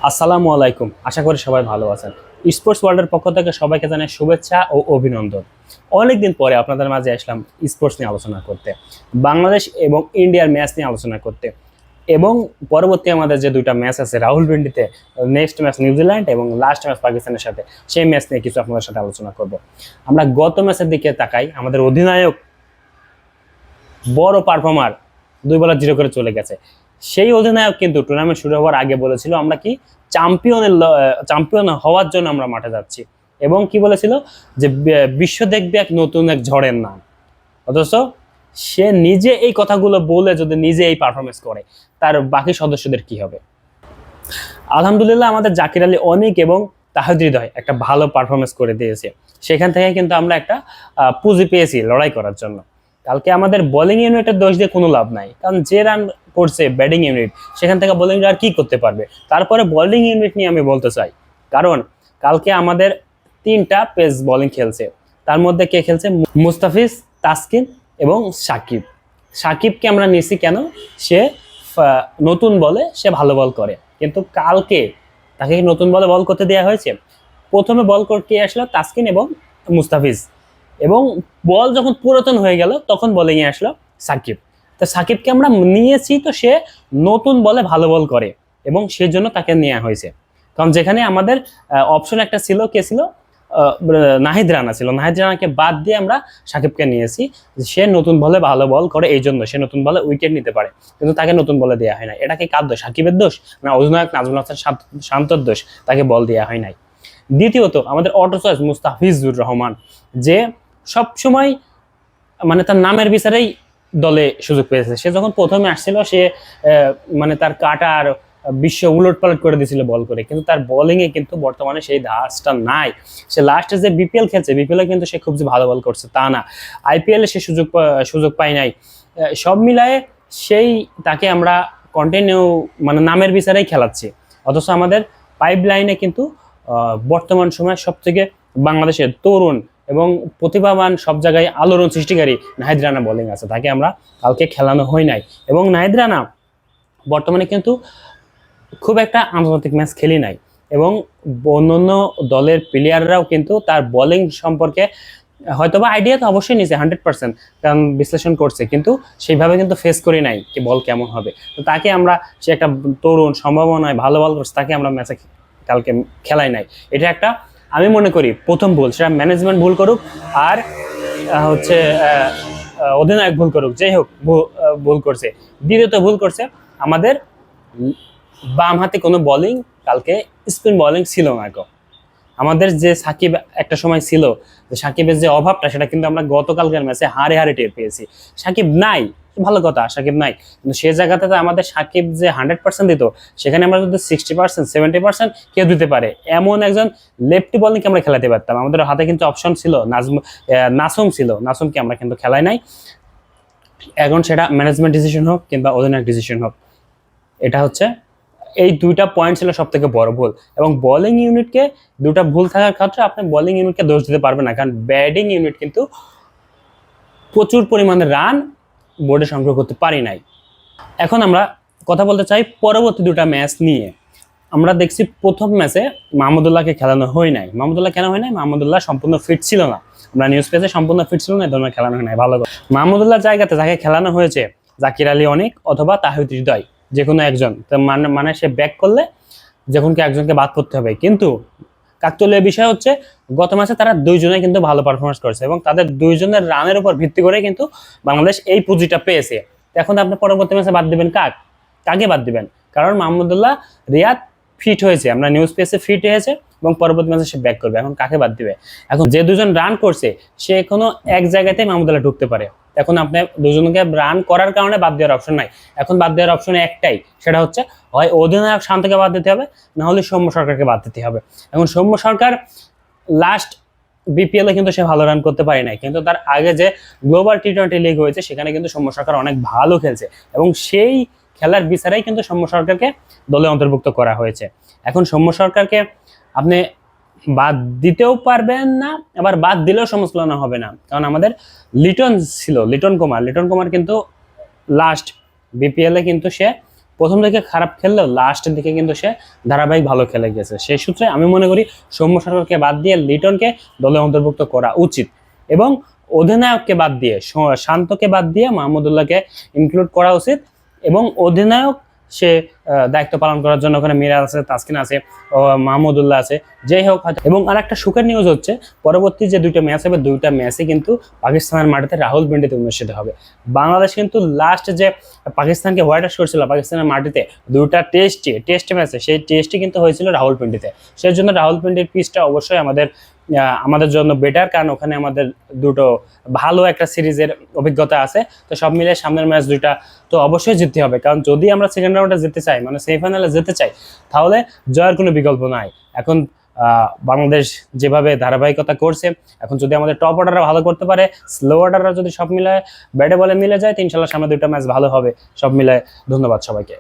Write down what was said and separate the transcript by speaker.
Speaker 1: আসসালামু আলাইকুম, আশা করি সবাই ভালো আছেন। স্পোর্টস ওয়ার্ল্ডের পক্ষ থেকে সবাইকে জানাই শুভেচ্ছা ও অভিনন্দন। অনেকদিন পরে আপনাদের মাঝে আসলাম স্পোর্টস নিয়ে আলোচনা করতে, বাংলাদেশ এবং ইন্ডিয়ার ম্যাচ নিয়ে আলোচনা করতে, এবং পরবর্তী আমাদের যে দুইটা ম্যাচ আছে রাহুলপিন্ডিতে, নেক্সট ম্যাচ নিউজিল্যান্ড এবং লাস্ট ম্যাচ পাকিস্তানের সাথে, সেই ম্যাচ নিয়ে কিছু আপনাদের সাথে আলোচনা করব। আমরা গত ম্যাচের দিকে তাকাই, আমাদের অধিনায়ক বড় পারফর্মার 2 বলে 0 করে চলে গেছে। সেই অধিনায়ক কিন্তু টুর্নামেন্ট শুরু হওয়ার আগে বলেছিল আমরা কি চ্যাম্পিয়ন হওয়ার জন্য আমরা মাঠে যাচ্ছি, এবং কি বলেছিল যে বিশ্ব দেখবে এক নতুন এক ঝড়ের নাম। অথচ সে নিজে এই কথাগুলো বলে যদি নিজে এই পারফরমেন্স করে, তার বাকি সদস্যদের কি হবে? আলহামদুলিল্লাহ, আমাদের জাকির আলী অনেক এবং তাহিদ হৃদয় একটা ভালো পারফরমেন্স করে দিয়েছে। সেখান থেকে কিন্তু আমরা একটা পুঁজি পেয়েছি লড়াই করার জন্য। কালকে আমাদের বোলিং ইউনিটের দোষ দিয়ে কোনো লাভ নাই, কারণ যে রান করছে ব্যাটিং ইউনিট, সেখান থেকে বোলিং আর কি করতে পারবে। তারপরে বোলিং ইউনিট নিয়ে আমি বলতে চাই, কারণ কালকে আমাদের 3টা পেস বোলিং খেলছে। তার মধ্যে কে খেলছে? মুস্তাফিজ, তাসকিন এবং সাকিব। সাকিবকে আমরা নিছি কেন? সে নতুন বলে সে ভালো বল করে, কিন্তু কালকে তাকে নতুন বলে বল করতে দেওয়া হয়েছে। প্রথমে বল করতে আসলো তাসকিন এবং মুস্তাফিজ, এবং বল যখন পুরাতন হয়ে গেল তখন বোলিংয়ে আসলো সাকিব। তো সাকিবকে আমরা নিয়েছি, তো সে নতুন বলে ভালো বল করে এবং সেজন্য তাকে নেওয়া হয়েছে। কারণ যেখানে আমাদের অপশন একটা ছিল, কে ছিল? নাহিদ রানা ছিল। নাহিদ রানাকে বাদ দিয়ে আমরা সাকিবকে নিয়েছি। সে নতুন বলে ভালো বল করে, এই জন্য সে নতুন বলে উইকেট নিতে পারে, কিন্তু তাকে নতুন বলে দেওয়া হয় না। এটা কি কার দোষ? সাকিবের দোষ না অধিনায়ক নাজমুল হাসান শান্তর দোষ? তাকে বল দেওয়া হয় নাই। দ্বিতীয়ত, আমাদের অটো চয়েস মুস্তাফিজুর রহমান, যে সব সময় মানে তার নামের বিচারেই দলে সুযোগ পেয়েছে। সে যখন প্রথমে আসছিল, সে মানে তার কাটার বিশ্ব উলটপালট করে দিয়েছিল বল করে, কিন্তু তার বোলিং এ কিন্তু বর্তমানে সেই ধাঁচটা নাই। সে লাস্টে যে বিপিএল খেলছে, বিপিএলে কিন্তু সে খুব যে ভালো বল করছে তা না, আইপিএল এ সে সুযোগ পায় নাই। সব মিলায়ে সেই তাকে আমরা কন্টিনিউ মানে নামের বিচারেই খেলাচ্ছি। অথচ আমাদের পাইপ লাইনে কিন্তু বর্তমান সময়ে সব থেকে বাংলাদেশের তরুণ এবং প্রতিভাবান, সব জায়গায় আলোড়ন সৃষ্টিকারী নাহিদ রানা বোলিং আছে, তাকে আমরা কালকে খেলানো হয় নাই। এবং নাহিদ রানা বর্তমানে কিন্তু খুব একটা আন্তর্জাতিক ম্যাচ খেলি নাই, এবং অন্যান্য দলের প্লেয়াররাও কিন্তু তার বোলিং সম্পর্কে হয়তোবা আইডিয়া তো অবশ্যই নিছে 100%, কারণ বিশ্লেষণ করছে, কিন্তু সেইভাবে কিন্তু ফেস করি নাই কি বল কেমন হবে। তো তাকে আমরা, সে একটা তরুণ সম্ভাবনায় ভালো বল করছে, তাকে আমরা ম্যাচে কালকে খেলাই নাই। এটা একটা আমি মনে করি প্রথম ভুল। সেটা ম্যানেজমেন্ট ভুল করুক আর হচ্ছে অধিনায়ক ভুল করুক, যাই হোক ভুল করছে। দ্বিতীয়ত ভুল করছে আমাদের বাম হাতে কোনো বোলিং কালকে স্পিন বোলিং ছিল না। আমাদের যে সাকিব একটা সময় ছিল, সাকিবের যে অভাবটা, সেটা কিন্তু আমরা গতকালকের ম্যাচে হারে হারে টের পেয়েছি। সাকিব নাই, ভালো কথা, সাকিব নাই, কিন্তু সে জায়গাতে আমাদের সাকিব যে 100% দিত, সেখানে আমরা যদি 60% 70% কেউ দিতে পারে এমন একজন লেফটি বোলিংকে আমরা খেলাতে পারতাম। আমাদের হাতে কিন্তু অপশন ছিল, নাসুম ছিল, নাসুমকে আমরা কিন্তু খেলাই নাই। এখন সেটা ম্যানেজমেন্ট ডিসিশন হোক কিংবা অধিনায়ক ডিসিশন হোক, এটা হচ্ছে এই 2টা পয়েন্ট ছিল সব থেকে বড় ভুল। এবং বোলিং ইউনিটকে 2টা ভুল থাকার ক্ষেত্রে আপনি বোলিং ইউনিটকে দোষ দিতে পারবেন না, কারণ ব্যাটিং ইউনিট কিন্তু প্রচুর পরিমাণে রান বোর্ডে সংগ্রহ করতে পারি নাই। এখন আমরা কথা বলতে চাই পরবর্তী 2টা ম্যাচ নিয়ে। আমরা দেখছি প্রথম ম্যাচে মাহমুদুল্লাহকে খেলানো হয় নাই। মাহমুদুল্লাহ কেন হয় নাই? মাহমুদুল্লাহ সম্পূর্ণ ফিট ছিল না। আমরা নিউজ পেয়েছি সম্পূর্ণ ফিট ছিল না, এই ধরনের খেলানো হয় নাই। ভালো কথা, মাহমুদুল্লাহ জায়গাতে যাকে খেলানো হয়েছে জাকির আলী অনেক অথবা তাহিদ হৃদয়, যে কোনো একজন। মানে সে ব্যাক করলে যখন কি একজনকে বাদ করতে হবে। কিন্তু কাকতালীয় বিষয় হচ্ছে গত ম্যাচে তারা 2জনে কিন্তু ভালো পারফরমেন্স করেছে, এবং তাদের 2জনের রানের উপর ভিত্তি করে কিন্তু বাংলাদেশ এই পুঁজিটা পেয়েছে। এখন আপনি পরবর্তী ম্যাচে বাদ দিবেন কাকে বাদ দিবেন? কারণ মাহমুদুল্লাহ রিয়াদ ফিট হয়েছে, আমরা নিউজ পেয়েছি ফিট হয়েছে, এবং পরবর্তী ম্যাচে সে ব্যাক করবে। এখন কাকে বাদ দিবে? এখন যে 2জন রান করছে, সে কোনো এক জায়গাতেই মাহমুদুল্লাহ ঢুকতে পারে। এখন আপনি 2জনকে রান করার কারণে বাদ দেওয়ার অপশন নাই। এখন বাদ দেওয়ার অপশন একটাই, সেটা হচ্ছে হয় অধিনায়ক শান্তকে বাদ দিতে হবে, না হলে সৌম্য সরকারকে বাদ দিতে হবে। এখন সৌম্য সরকার লাস্ট বিপিএল এ কিন্তু সে ভালো রান করতে পারে নাই, কিন্তু তার আগে যে গ্লোবাল টি20 লিগ হয়েছে, সেখানে কিন্তু সৌম্য সরকার অনেক ভালো খেলছে, এবং সেই খেলার বিচারেই কিন্তু সৌম্য সরকারকে দলে অন্তর্ভুক্ত করা হয়েছে। এখন সৌম্য সরকারকে আপনি বাদ দিতেও পারবেন না, আবার বাদ দিলেও সমালোচনা হবে না, কারণ আমাদের লিটন ছিল, লিটন কুমার কিন্তু লাস্ট বিপিএল এ কিন্তু সে প্রথম দিকে খারাপ খেললেও লাস্টের দিকে কিন্তু সে ধারাবাহিক ভালো খেলে গেছে। সেই সূত্রে আমি মনে করি সৌম্য সরকারকে বাদ দিয়ে লিটনকে দলে অন্তর্ভুক্ত করা উচিত, এবং অধিনায়ককে বাদ দিয়ে শান্তকে বাদ দিয়ে মাহমুদুল্লাহকে ইনক্লুড করা উচিত। এবং অধিনায়ক সে দায়িত্ব পালন করার জন্য ওখানে মিরাজ আছে, তাসকিন আছে, মাহমুদুল্লাহ আছে, যেই হোক হয়তো। এবং আর একটা সুখের নিউজ হচ্ছে, পরবর্তী যে দুইটা ম্যাচ হবে, দুইটা ম্যাচই কিন্তু পাকিস্তানের মাটিতে রাহুলপিন্ডিতে অনুষ্ঠিত হবে। বাংলাদেশ কিন্তু লাস্ট যে পাকিস্তানকে হোয়াইট ওয়াশ করছিল পাকিস্তানের মাটিতে দুইটা টেস্ট ম্যাচে, সেই টেস্টই কিন্তু হয়েছিল রাহুলপিন্ডিতে। সেই জন্য রাহুলপিন্ডির পিচটা অবশ্যই আমাদের জন্য বেটার, কারণ ওখানে আমাদের দুটো ভালো একটা সিরিজের অভিজ্ঞতা আছে। তো সব মিলে সামনের ম্যাচ দুইটা তো অবশ্যই জিততে হবে, কারণ যদি আমরা সেকেন্ড রাউন্ডে যেতে চাই, মানে সেমিফাইনালে যেতে চাই, তাহলে জয়ের কোনো বিকল্প নাই। এখন বাংলাদেশ যেভাবে ধারাবাহিকতা করছে, এখন যদি আমাদের টপ অর্ডাররা ভালো করতে পারে, স্লো অর্ডাররা যদি সব মিলে ব্যাটে বলে মিলে যায়, তো ইনশাল্লাহ সামনে দুইটা ম্যাচ ভালো হবে সব মিলে। ধন্যবাদ সবাইকে।